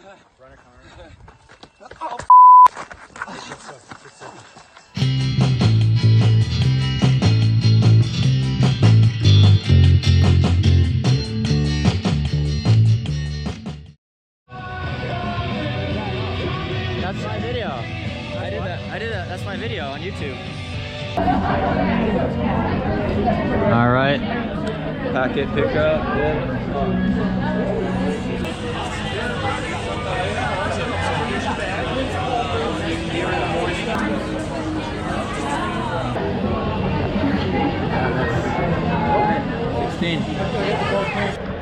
Run a car. Oh, That's my video. I did that. That's my video on YouTube. All right. Packet pickup.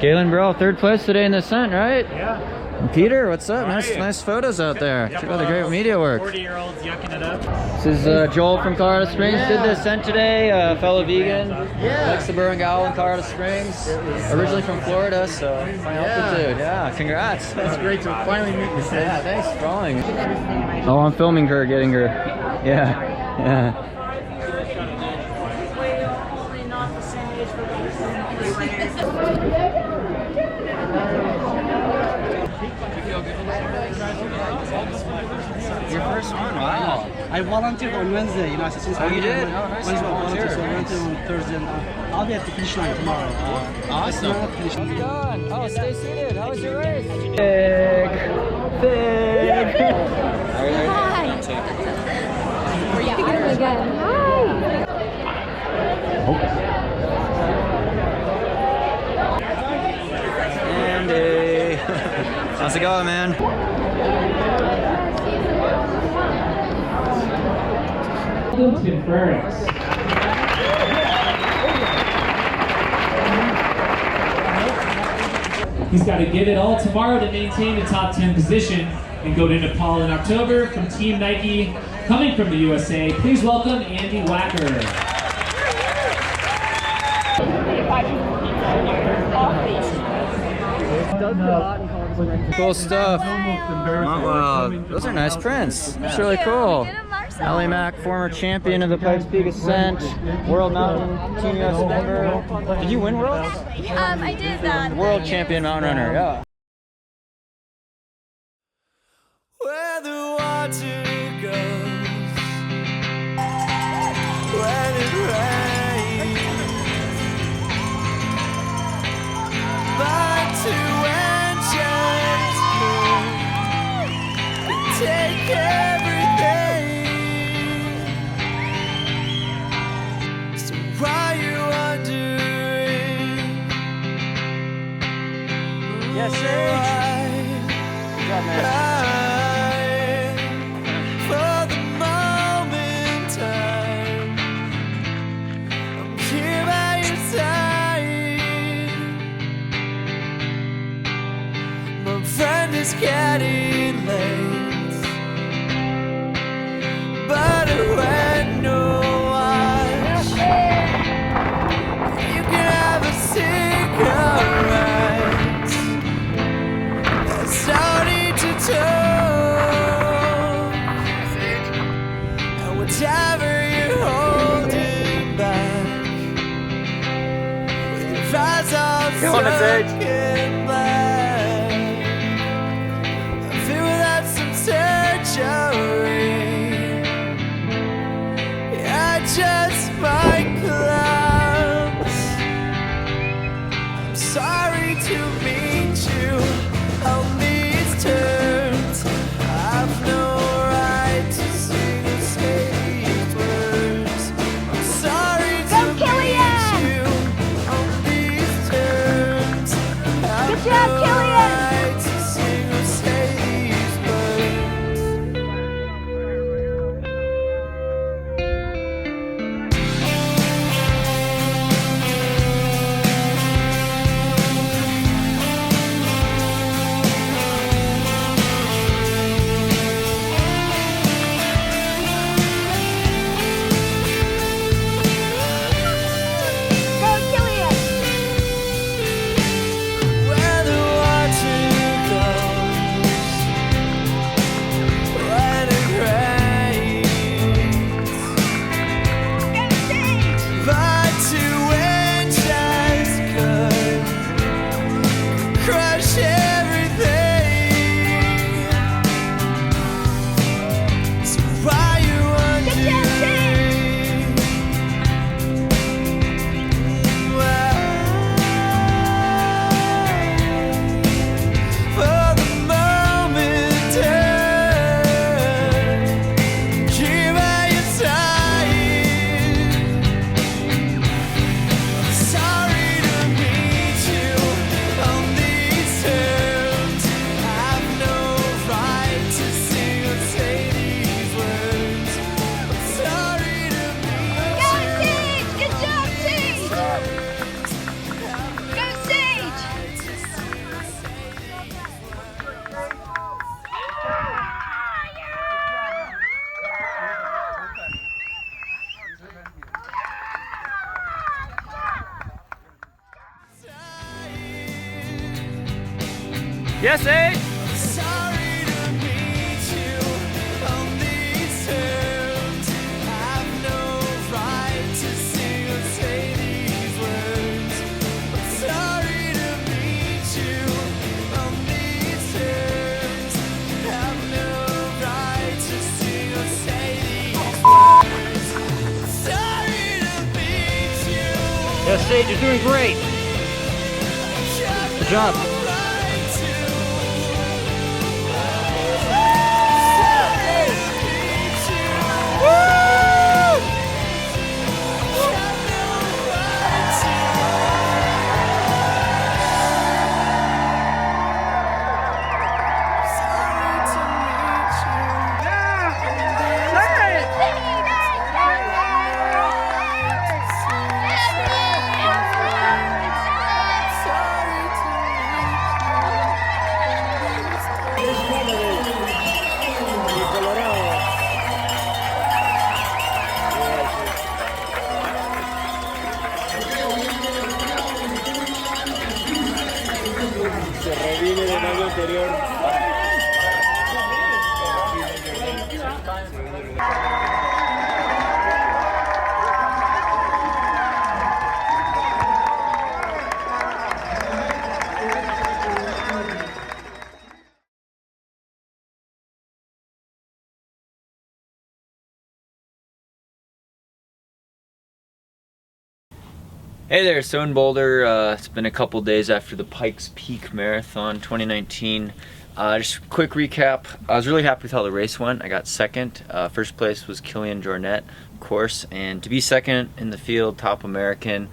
Kilian, bro, third place today in the ascent, right? yeah. And Peter, what's up? Nice photos out there. Check out the great media work. 40-year-olds yucking it up. This is Joel from Colorado Springs. Did the ascent today. Fellow vegan. Likes the Burn Gal in Colorado Springs. Originally from Florida, so high altitude. Yeah, congrats. It's great to finally meet you, sis. Yeah, thanks for following. Oh, I'm filming her, getting her. Yeah. Your first one, wow. I volunteered on Wednesday, you know, since Oh, you did? Oh, nice. Wednesday, Volunteer. so I volunteered on Thursday, and I'll be at the finish line tomorrow. Awesome. Finish line. How's it going? Oh, stay seated. How was your race? Big. Hi. We're together again. Hi. Andy. How's it going, man? He's got to give it all tomorrow to maintain the top 10 position and go to Nepal in October. From Team Nike, coming from the USA, please welcome Andy Wacker. Cool stuff. Wow, those are nice prints. That's really cool. Ellie Mack, former champion of the Pikes Peak Ascent, World Mountain Team US member. Did you win Worlds? I did that. World champion mountain runner, yeah. Where the water goes when it rains, but to engines can take everything. So why you wondering? Yes, sir. Good job, man. It's getting late, but when no watch, you can have a cigarette. There's no need to talk, and whatever you're holding back, with your eyes all sunken back. Just my clothes. I'm sorry to meet you on these terms. I've no right to sing or say these words. I'm sorry to meet you on these terms. Yes, eh? Sorry to meet you on these terms. Have no right to sing or say these words. I'm sorry to meet you on these terms. Have no right to sing or say these words. Sorry to meet you. Yes, Sage, you're doing great. Good job. Hey there, so in Boulder, it's been a couple days after the Pikes Peak Marathon 2019. Just a quick recap. I was really happy with how the race went. I got second. First place was Kilian Jornet, of course, and to be second in the field, top American.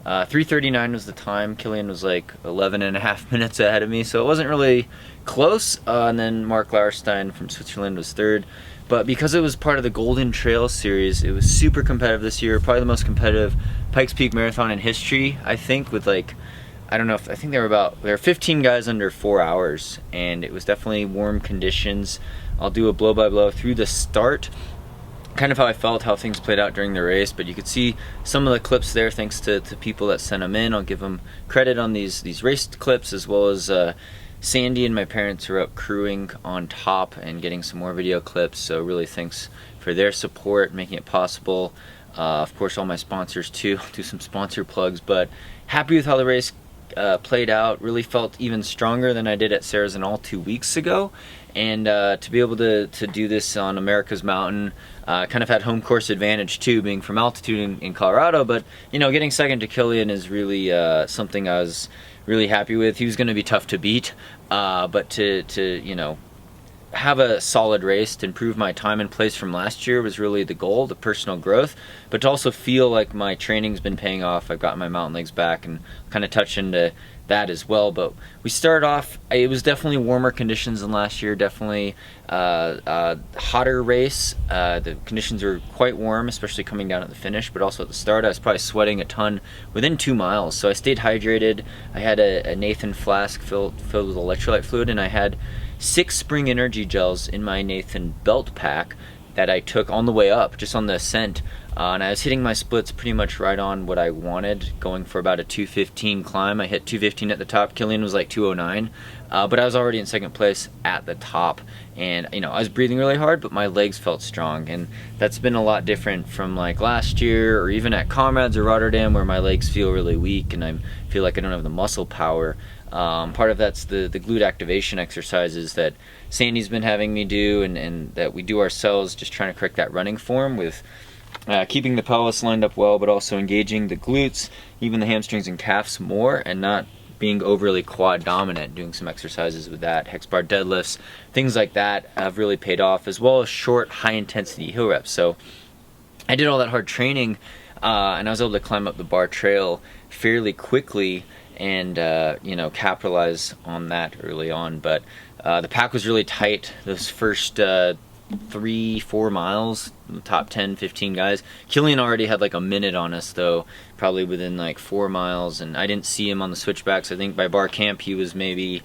3:39 was the time. Kilian was like 11 and a half minutes ahead of me, so it wasn't really close. And then Mark Lauerstein from Switzerland was third. But because it was part of the Golden Trail series, it was super competitive this year. Probably the most competitive Pikes Peak Marathon in history, I think, with like, I don't know, I think there were 15 guys under 4 hours, and it was definitely warm conditions. I'll do a blow by blow through the start, kind of how I felt, how things played out during the race, but you could see some of the clips there thanks to people that sent them in. I'll give them credit on these race clips, as well as Sandy and my parents are up crewing on top and getting some more video clips, so really thanks for their support, making it possible. Of course, all my sponsors too. I'll do some sponsor plugs, but happy with how the race played out. Really felt even stronger than I did at Sarazenal 2 weeks ago, and to be able to do this on America's Mountain, kind of had home course advantage too, being from altitude in Colorado, but you know, getting second to Kilian is really something I was really happy with. He was going to be tough to beat, but to you know, have a solid race to improve my time and place from last year was really the goal, the personal growth, but to also feel like my training's been paying off. I've got my mountain legs back and kind of touch into that as well. But we started off, it was definitely warmer conditions than last year, definitely hotter race. The conditions were quite warm, especially coming down at the finish, but also at the start I was probably sweating a ton within 2 miles, so I stayed hydrated. I had a Nathan flask filled with electrolyte fluid, and I had 6 Spring Energy gels in my Nathan belt pack that I took on the way up, just on the ascent. And I was hitting my splits pretty much right on what I wanted, going for about a 2:15 climb. I hit 2:15 at the top. Kilian was like 2:09, but I was already in second place at the top. And you know, I was breathing really hard, but my legs felt strong, and that's been a lot different from like last year, or even at Comrades or Rotterdam, where my legs feel really weak and I feel like I don't have the muscle power. Part of that's the glute activation exercises that Sandy's been having me do, and that we do ourselves, just trying to correct that running form with keeping the pelvis lined up well, but also engaging the glutes, even the hamstrings and calves more, and not being overly quad dominant. Doing some exercises with that, hex bar deadlifts, things like that have really paid off, as well as short, high intensity hill reps. So I did all that hard training, and I was able to climb up the bar trail fairly quickly, and you know, capitalize on that early on. But the pack was really tight those first 3-4 miles, the top 10-15 guys. Kilian already had like a minute on us though, probably within like 4 miles, and I didn't see him on the switchbacks. I think by bar camp he was maybe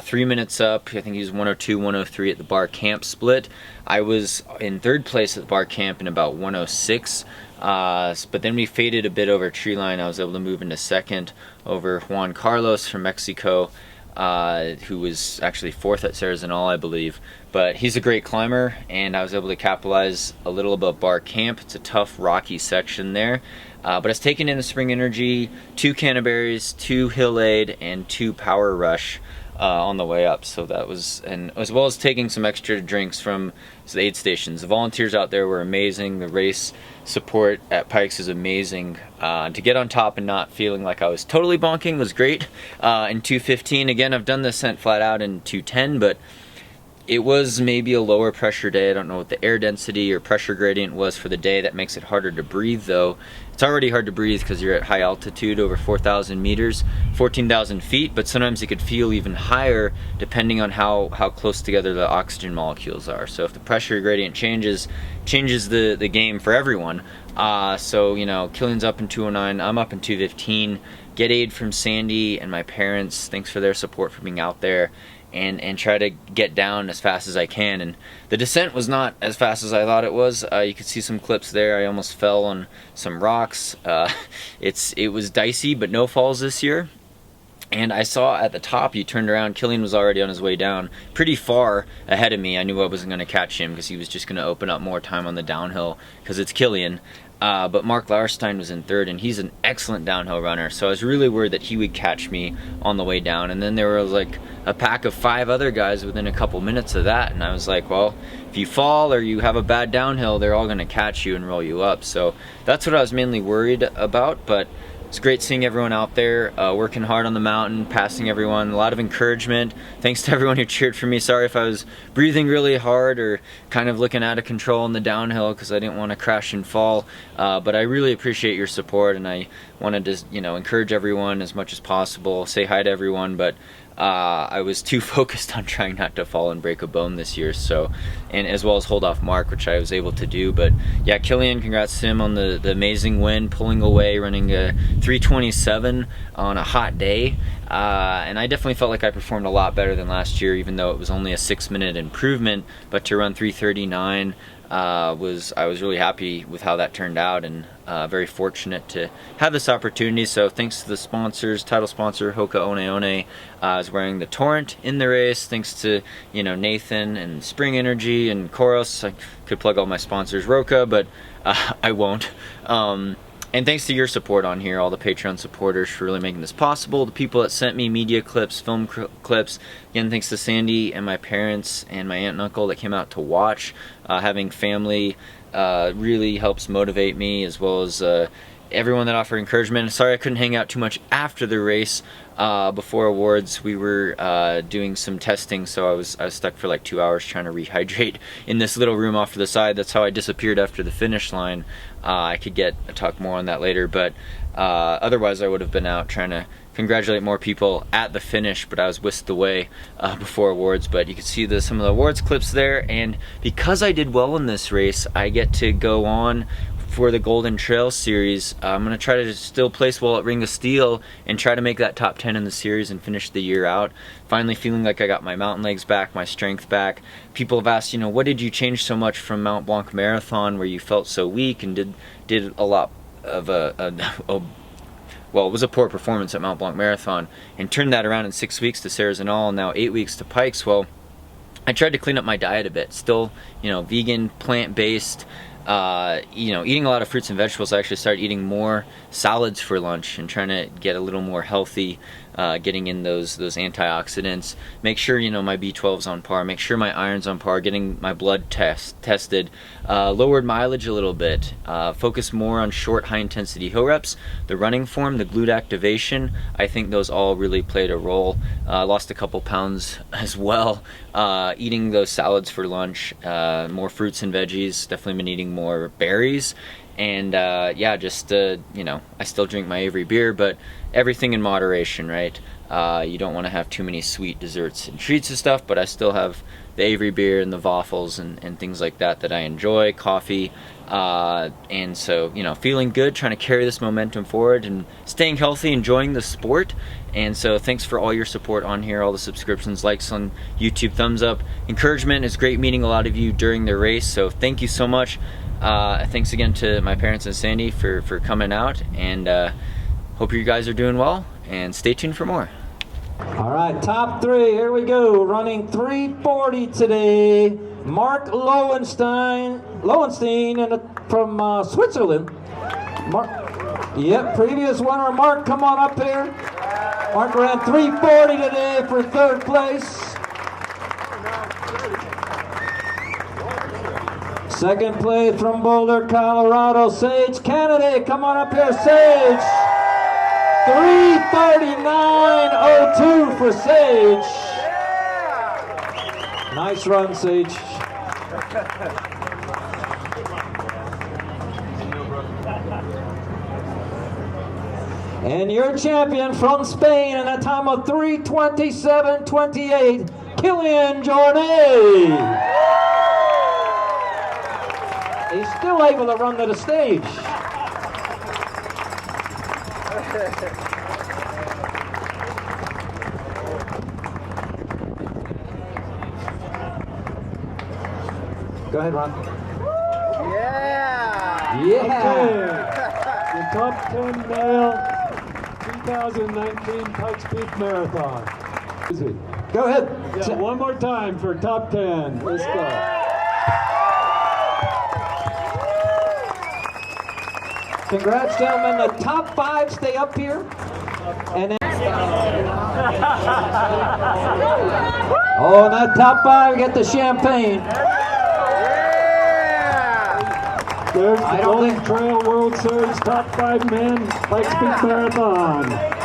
3 minutes up. I think he was 102, 103 at the bar camp split. I was in third place at the bar camp in about 106. But then we faded a bit over tree line. I was able to move into second over Juan Carlos from Mexico. who was actually 4th at Sarah, I believe. But he's a great climber, and I was able to capitalize a little above Bar Camp. It's a tough, rocky section there. But I was taking in a Spring Energy, 2 Canaberries, 2 Hill Aid, and 2 Power Rush on the way up. So that was, and as well as taking some extra drinks from the aid stations. The volunteers out there were amazing. The race support at Pikes is amazing. To get on top and not feeling like I was totally bonking was great. In 2:15, again, I've done the ascent flat out in 2:10, but it was maybe a lower pressure day. I don't know what the air density or pressure gradient was for the day. That makes it harder to breathe though. It's already hard to breathe because you're at high altitude, over 4,000 meters, 14,000 feet, but sometimes it could feel even higher depending on how close together the oxygen molecules are. So if the pressure gradient changes the game for everyone. So, you know, Kilian's up in 209, I'm up in 215. Get aid from Sandy and my parents. Thanks for their support for being out there. And try to get down as fast as I can. And the descent was not as fast as I thought it was. You could see some clips there. I almost fell on some rocks. It was dicey, but no falls this year. And I saw at the top, you turned around, Kilian was already on his way down, pretty far ahead of me. I knew I wasn't going to catch him because he was just going to open up more time on the downhill because it's Kilian. But Mark Lauerstein was in 3rd, and he's an excellent downhill runner, so I was really worried that he would catch me on the way down. And then there was like a pack of 5 other guys within a couple minutes of that, and I was like, well, if you fall or you have a bad downhill, they're all going to catch you and roll you up. So that's what I was mainly worried about. But it's great seeing everyone out there working hard on the mountain, passing everyone, a lot of encouragement. Thanks to everyone who cheered for me. Sorry if I was breathing really hard or kind of looking out of control in the downhill because I didn't want to crash and fall. But I really appreciate your support, and I wanted to, you know, encourage everyone as much as possible, say hi to everyone, but I was too focused on trying not to fall and break a bone this year, so, and as well as hold off Mark, which I was able to do. But yeah, Kilian, congrats to him on the amazing win, pulling away, running a 3:27 on a hot day. And I definitely felt like I performed a lot better than last year, even though it was only a 6-minute improvement. But to run 3:39 I was really happy with how that turned out, and very fortunate to have this opportunity. So thanks to the sponsors, title sponsor Hoka One One. I was wearing the Torrent in the race. Thanks to, you know, Nathan and Spring Energy and Koros. I could plug all my sponsors, Roka, but I won't. And thanks to your support on here, all the Patreon supporters, for really making this possible. The people that sent me media clips, film clips. Again, thanks to Sandy and my parents and my aunt and uncle that came out to watch. Having family really helps motivate me, as well as everyone that offered encouragement. Sorry I couldn't hang out too much after the race. Before awards, we were doing some testing, so I was stuck for like 2 hours trying to rehydrate in this little room off to the side. That's how I disappeared after the finish line. I could talk more on that later, but otherwise I would have been out trying to congratulate more people at the finish, but I was whisked away before awards. But you can see some of the awards clips there, and because I did well in this race, I get to go on for the Golden Trail series. I'm going to try to still place well at Ring of Steel and try to make that top 10 in the series and finish the year out. Finally feeling like I got my mountain legs back, my strength back. People have asked, you know, what did you change so much from Mount Blanc Marathon where you felt so weak and did a lot of well, it was a poor performance at Mount Blanc Marathon, and turned that around in 6 weeks to Sarah's and all, and now 8 weeks to Pikes. Well, I tried to clean up my diet a bit. Still, you know, vegan, plant-based, you know, eating a lot of fruits and vegetables. I actually started eating more salads for lunch and trying to get a little more healthy, getting in those antioxidants. Make sure, you know, my B12's on par. Make sure my iron's on par. Getting my blood tested. Lowered mileage a little bit. Focus more on short, high-intensity hill reps. The running form, the glute activation. I think those all really played a role. Lost a couple pounds as well. Eating those salads for lunch. More fruits and veggies. Definitely been eating more berries. And yeah, just you know, I still drink my Avery beer, but everything in moderation, right? You don't want to have too many sweet desserts and treats and stuff, but I still have the Avery beer and the waffles and things like that I enjoy, coffee, and so, you know, feeling good, trying to carry this momentum forward and staying healthy, enjoying the sport. And so thanks for all your support on here, all the subscriptions, likes on YouTube, thumbs up. Encouragement is great, meeting a lot of you during the race, so thank you so much. Thanks again to my parents and Sandy for coming out, and hope you guys are doing well, and stay tuned for more. All right, top three, here we go. Running 3:40 today. Mark Lowenstein from Switzerland. Mark, yep, previous winner. Mark, come on up here. Mark ran 3:40 today for third place. Second place from Boulder, Colorado, Sage Canaday. Come on up here, Sage. 3:39.02 for Sage. Nice run, Sage. And your champion from Spain in a time of 3:27.28, Kilian Jornet. He's still able to run to the stage. Go ahead, Ron. Yeah! The top 10 male 2019 Pikes Peak Marathon. Easy. Go ahead. Yeah, one more time for top 10. Let's go. Congrats, gentlemen. The top 5 stay up here. And then oh, and that top 5 get the champagne. There's the Golden Trail World Series top 5 men Pikes Peak Marathon.